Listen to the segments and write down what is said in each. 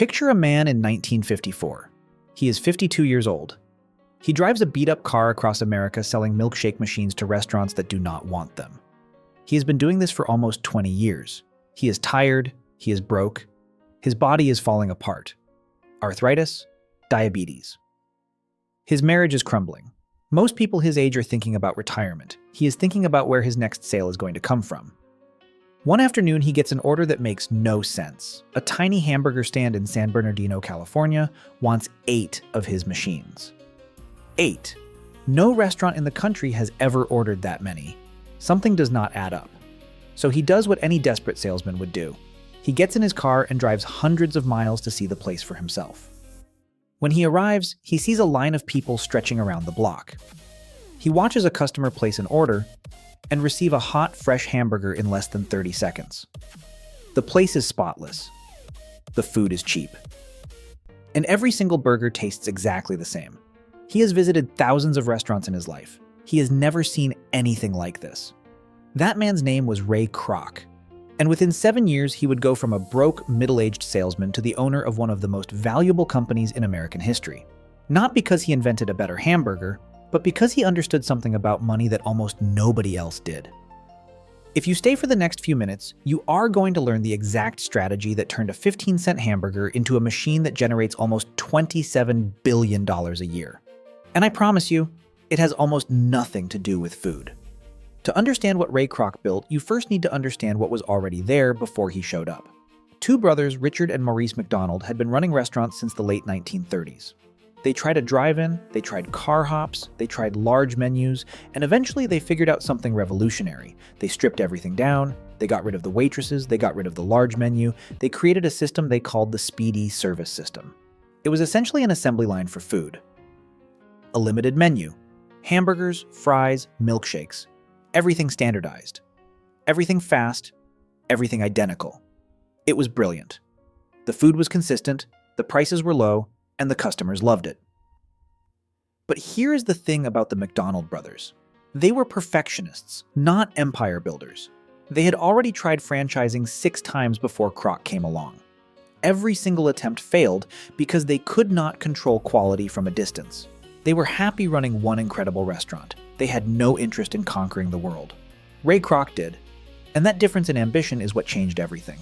Picture a man in 1954. He is 52 years old. He drives a beat-up car across America selling milkshake machines to restaurants that do not want them. He has been doing this for almost 20 years. He is tired, he is broke, his body is falling apart. Arthritis, diabetes. His marriage is crumbling. Most people his age are thinking about retirement. He is thinking about where his next sale is going to come from. One afternoon, he gets an order that makes no sense. A tiny hamburger stand in San Bernardino, California, wants 8 of his machines. 8. No restaurant in the country has ever ordered that many. Something does not add up. So he does what any desperate salesman would do. He gets in his car and drives hundreds of miles to see the place for himself. When he arrives, he sees a line of people stretching around the block. He watches a customer place an order and receive a hot, fresh hamburger in less than 30 seconds. The place is spotless. The food is cheap. And every single burger tastes exactly the same. He has visited thousands of restaurants in his life. He has never seen anything like this. That man's name was Ray Kroc. And within 7 years, he would go from a broke, middle-aged salesman to the owner of one of the most valuable companies in American history. Not because he invented a better hamburger, but because he understood something about money that almost nobody else did. If you stay for the next few minutes, you are going to learn the exact strategy that turned a 15-cent hamburger into a machine that generates almost $27 billion a year. And I promise you, it has almost nothing to do with food. To understand what Ray Kroc built, you first need to understand what was already there before he showed up. Two brothers, Richard and Maurice McDonald, had been running restaurants since the late 1930s. They tried a drive-in, they tried car hops, they tried large menus, and eventually they figured out something revolutionary. They stripped everything down, they got rid of the waitresses, they got rid of the large menu, they created a system they called the Speedy Service System. It was essentially an assembly line for food. A limited menu. Hamburgers, fries, milkshakes. Everything standardized. Everything fast. Everything identical. It was brilliant. The food was consistent, the prices were low, and the customers loved it. But here is the thing about the McDonald brothers. They were perfectionists, not empire builders. They had already tried franchising 6 times before Kroc came along. Every single attempt failed because they could not control quality from a distance. They were happy running one incredible restaurant. They had no interest in conquering the world. Ray Kroc did, and that difference in ambition is what changed everything.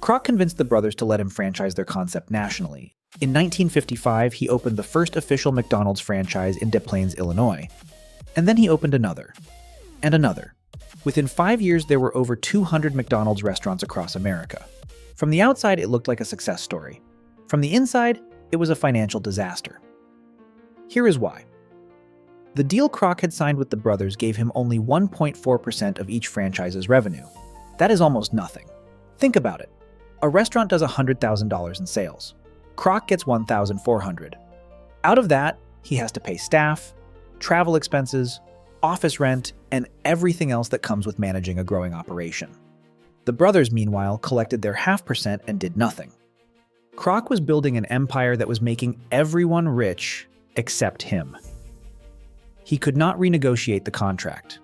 Kroc convinced the brothers to let him franchise their concept nationally. In 1955, he opened the first official McDonald's franchise in Des Plaines, Illinois. And then he opened another, and another. Within 5 years, there were over 200 McDonald's restaurants across America. From the outside, it looked like a success story. From the inside, it was a financial disaster. Here is why. The deal Kroc had signed with the brothers gave him only 1.4% of each franchise's revenue. That is almost nothing. Think about it. A restaurant does $100,000 in sales. Kroc gets $1,400. Out of that, he has to pay staff, travel expenses, office rent, and everything else that comes with managing a growing operation. The brothers, meanwhile, collected their 0.5% and did nothing. Kroc was building an empire that was making everyone rich except him. He could not renegotiate the contract.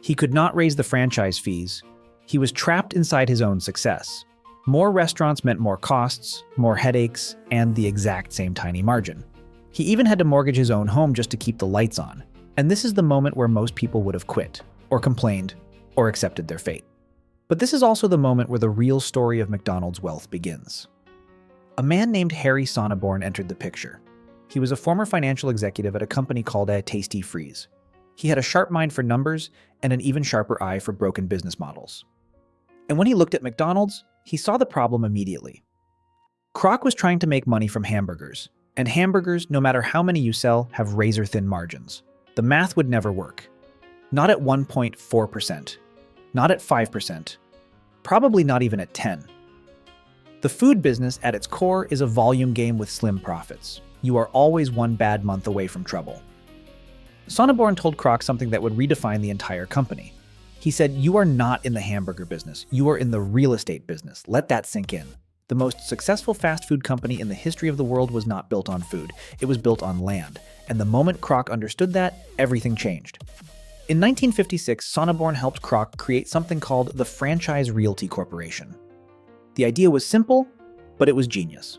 He could not raise the franchise fees. He was trapped inside his own success. More restaurants meant more costs, more headaches, and the exact same tiny margin. He even had to mortgage his own home just to keep the lights on. And this is the moment where most people would have quit, or complained, or accepted their fate. But this is also the moment where the real story of McDonald's wealth begins. A man named Harry Sonneborn entered the picture. He was a former financial executive at a company called Tasty Freeze. He had a sharp mind for numbers and an even sharper eye for broken business models. And when he looked at McDonald's, he saw the problem immediately. Kroc was trying to make money from hamburgers, and hamburgers, no matter how many you sell, have razor-thin margins. The math would never work. Not at 1.4%. Not at 5%. Probably not even at 10%. The food business, at its core, is a volume game with slim profits. You are always one bad month away from trouble. Sonneborn told Kroc something that would redefine the entire company. He said, "You are not in the hamburger business. You are in the real estate business. Let that sink in." The most successful fast food company in the history of the world was not built on food. It was built on land. And the moment Kroc understood that, everything changed. In 1956, Sonneborn helped Kroc create something called the Franchise Realty Corporation. The idea was simple but it was genius.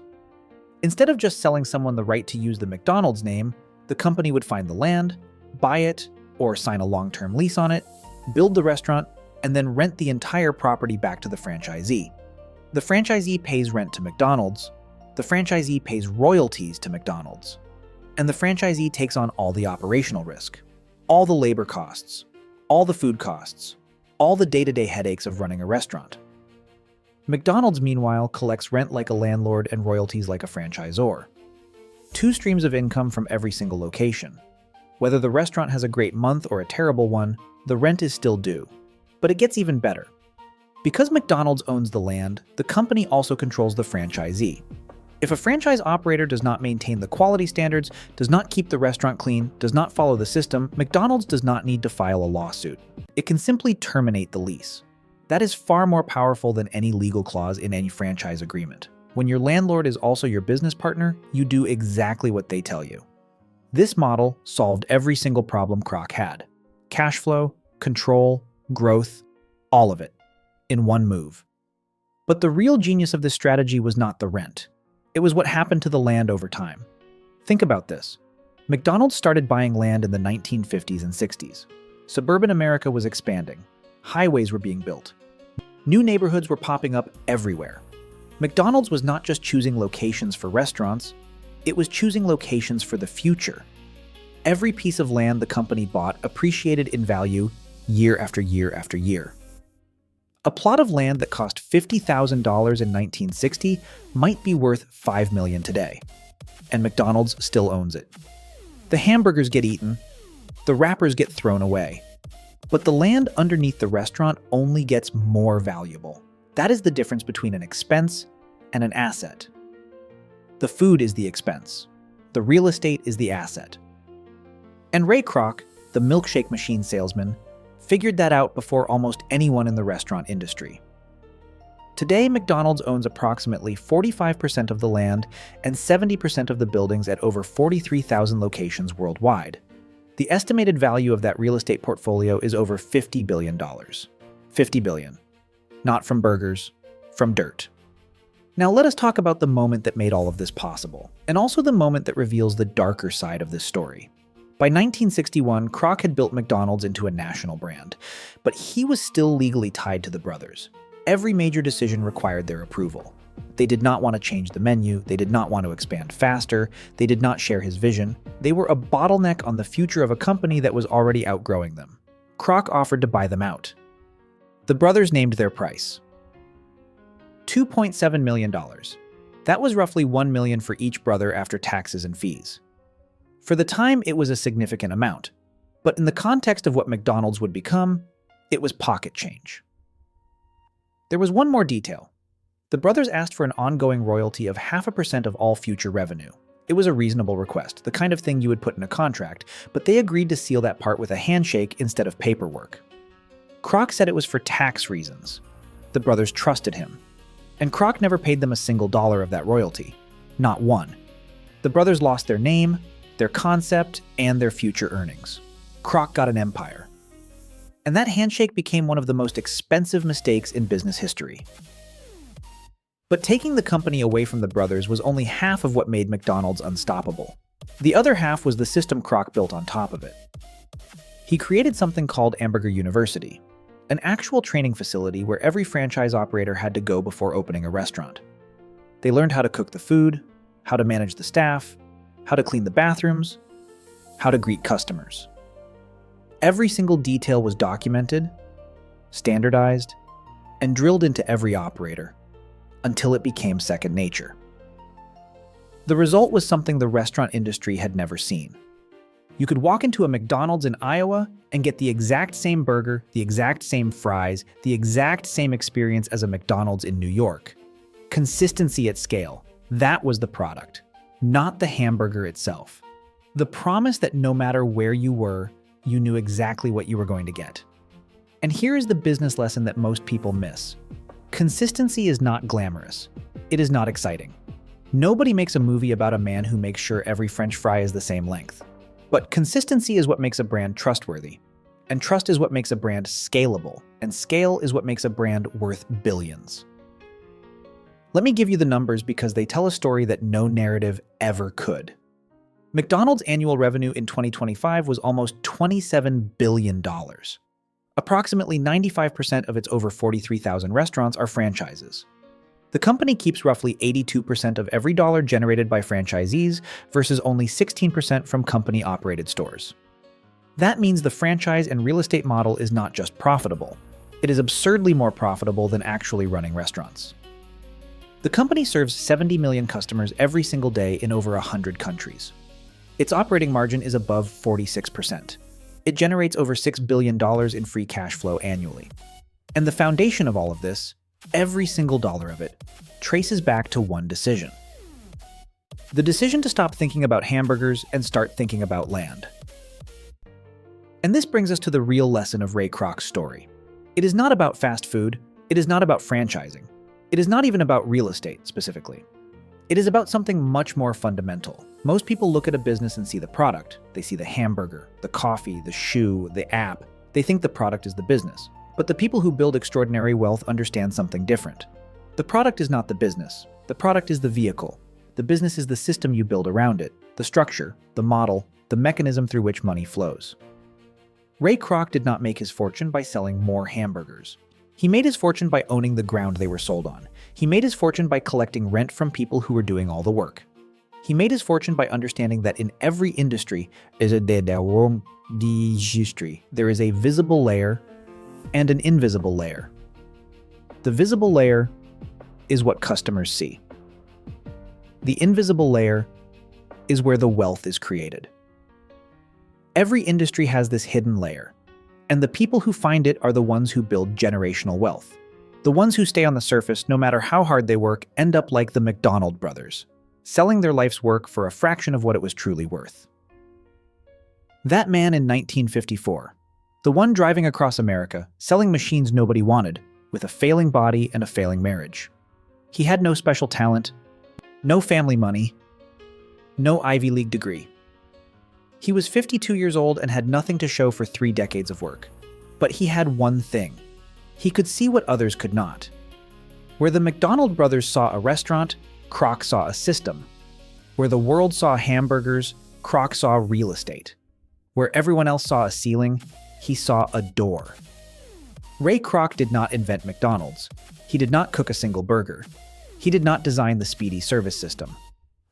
Instead of just selling someone the right to use the McDonald's name, the company would find the land, buy it, or sign a long-term lease on it, build the restaurant, and then rent the entire property back to the franchisee. The franchisee pays rent to McDonald's, the franchisee pays royalties to McDonald's, and the franchisee takes on all the operational risk, all the labor costs, all the food costs, all the day-to-day headaches of running a restaurant. McDonald's, meanwhile, collects rent like a landlord and royalties like a franchisor. Two streams of income from every single location. Whether the restaurant has a great month or a terrible one, the rent is still due. But it gets even better. Because McDonald's owns the land, the company also controls the franchisee. If a franchise operator does not maintain the quality standards, does not keep the restaurant clean, does not follow the system, McDonald's does not need to file a lawsuit. It can simply terminate the lease. That is far more powerful than any legal clause in any franchise agreement. When your landlord is also your business partner, you do exactly what they tell you. This model solved every single problem Kroc had. Cash flow, control, growth, all of it, in one move. But the real genius of this strategy was not the rent. It was what happened to the land over time. Think about this. McDonald's started buying land in the 1950s and 60s. Suburban America was expanding. Highways were being built. New neighborhoods were popping up everywhere. McDonald's was not just choosing locations for restaurants, it was choosing locations for the future. Every piece of land the company bought appreciated in value year after year after year. A plot of land that cost $50,000 in 1960 might be worth $5 million today, and McDonald's still owns it. The hamburgers get eaten, the wrappers get thrown away, but the land underneath the restaurant only gets more valuable. That is the difference between an expense and an asset. The food is the expense. The real estate is the asset. And Ray Kroc, the milkshake machine salesman, figured that out before almost anyone in the restaurant industry. Today, McDonald's owns approximately 45% of the land and 70% of the buildings at over 43,000 locations worldwide. The estimated value of that real estate portfolio is over $50 billion. $50 billion. Not from burgers, from dirt. Now let us talk about the moment that made all of this possible, and also the moment that reveals the darker side of this story. By 1961, Kroc had built McDonald's into a national brand, but he was still legally tied to the brothers. Every major decision required their approval. They did not want to change the menu, they did not want to expand faster, they did not share his vision. They were a bottleneck on the future of a company that was already outgrowing them. Kroc offered to buy them out. The brothers named their price. $2.7 million. That was roughly $1 million for each brother after taxes and fees. For the time, it was a significant amount, but in the context of what McDonald's would become, it was pocket change. There was one more detail. The brothers asked for an ongoing royalty of 0.5% of all future revenue. It was a reasonable request, the kind of thing you would put in a contract, but they agreed to seal that part with a handshake instead of paperwork. Kroc said it was for tax reasons. The brothers trusted him. And Kroc never paid them a single dollar of that royalty. Not one. The brothers lost their name, their concept, and their future earnings. Kroc got an empire. And that handshake became one of the most expensive mistakes in business history. But taking the company away from the brothers was only half of what made McDonald's unstoppable. The other half was the system Kroc built on top of it. He created something called Hamburger University, an actual training facility where every franchise operator had to go before opening a restaurant. They learned how to cook the food, how to manage the staff, how to clean the bathrooms, how to greet customers. Every single detail was documented, standardized, and drilled into every operator, until it became second nature. The result was something the restaurant industry had never seen. You could walk into a McDonald's in Iowa and get the exact same burger, the exact same fries, the exact same experience as a McDonald's in New York. Consistency at scale. That was the product, not the hamburger itself. The promise that no matter where you were, you knew exactly what you were going to get. And here is the business lesson that most people miss. Consistency is not glamorous. It is not exciting. Nobody makes a movie about a man who makes sure every French fry is the same length. But consistency is what makes a brand trustworthy. And trust is what makes a brand scalable. And scale is what makes a brand worth billions. Let me give you the numbers because they tell a story that no narrative ever could. McDonald's annual revenue in 2025 was almost $27 billion. Approximately 95% of its over 43,000 restaurants are franchises. The company keeps roughly 82% of every dollar generated by franchisees versus only 16% from company-operated stores. That means the franchise and real estate model is not just profitable. It is absurdly more profitable than actually running restaurants. The company serves 70 million customers every single day in over 100 countries. Its operating margin is above 46%. It generates over $6 billion in free cash flow annually. And the foundation of all of this, every single dollar of it, traces back to one decision. The decision to stop thinking about hamburgers and start thinking about land. And this brings us to the real lesson of Ray Kroc's story. It is not about fast food. It is not about franchising. It is not even about real estate, specifically. It is about something much more fundamental. Most people look at a business and see the product. They see the hamburger, the coffee, the shoe, the app. They think the product is the business. But the people who build extraordinary wealth understand something different. The product is not the business. The product is the vehicle. The business is the system you build around it, the structure, the model, the mechanism through which money flows. Ray Kroc did not make his fortune by selling more hamburgers. He made his fortune by owning the ground they were sold on. He made his fortune by collecting rent from people who were doing all the work. He made his fortune by understanding that in every industry there is a visible layer and an invisible layer. The visible layer is what customers see. The invisible layer is where the wealth is created. Every industry has this hidden layer, and the people who find it are the ones who build generational wealth. The ones who stay on the surface, no matter how hard they work, end up like the McDonald brothers, selling their life's work for a fraction of what it was truly worth. That man in 1954, the one driving across America, selling machines nobody wanted, with a failing body and a failing marriage. He had no special talent, no family money, no Ivy League degree. He was 52 years old and had nothing to show for 3 decades of work. But he had one thing. He could see what others could not. Where the McDonald brothers saw a restaurant, Kroc saw a system. Where the world saw hamburgers, Kroc saw real estate. Where everyone else saw a ceiling, he saw a door. Ray Kroc did not invent McDonald's. He did not cook a single burger. He did not design the speedy service system.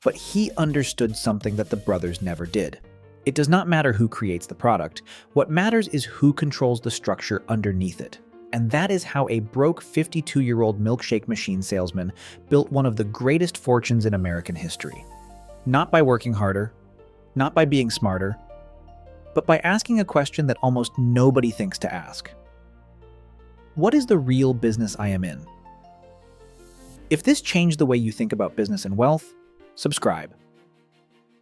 But he understood something that the brothers never did. It does not matter who creates the product. What matters is who controls the structure underneath it. And that is how a broke 52-year-old milkshake machine salesman built one of the greatest fortunes in American history. Not by working harder, not by being smarter, but by asking a question that almost nobody thinks to ask. What is the real business I am in? If this changed the way you think about business and wealth, subscribe.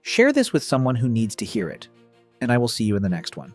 Share this with someone who needs to hear it, and I will see you in the next one.